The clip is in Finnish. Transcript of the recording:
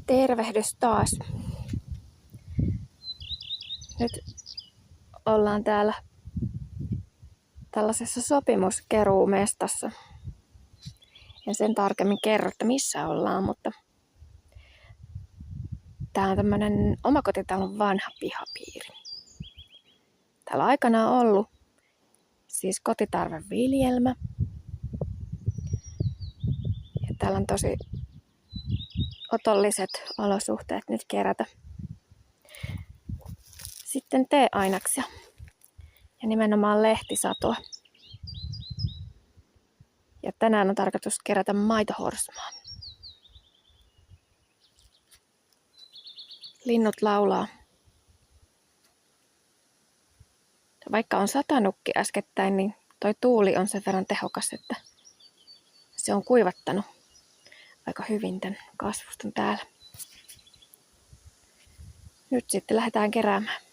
Tervehdys taas. Nyt ollaan täällä tällaisessa sopimuskeruumestassa. En sen tarkemmin kerro, että missä ollaan, mutta tää on tämmönen omakotitalon vanha pihapiiri. Täällä on aikanaan ollut siis kotitarveviljelmä. Ja täällä on tosi otolliset olosuhteet nyt kerätä sitten teeainaksia ja nimenomaan lehtisatoa. Ja tänään on tarkoitus kerätä maitohorsmaa. Linnut laulaa. Vaikka on satanutkin äskettäin, niin toi tuuli on sen verran tehokas, että se on kuivattanut aika hyvin tämän kasvuston täällä. Nyt sitten lähdetään keräämään.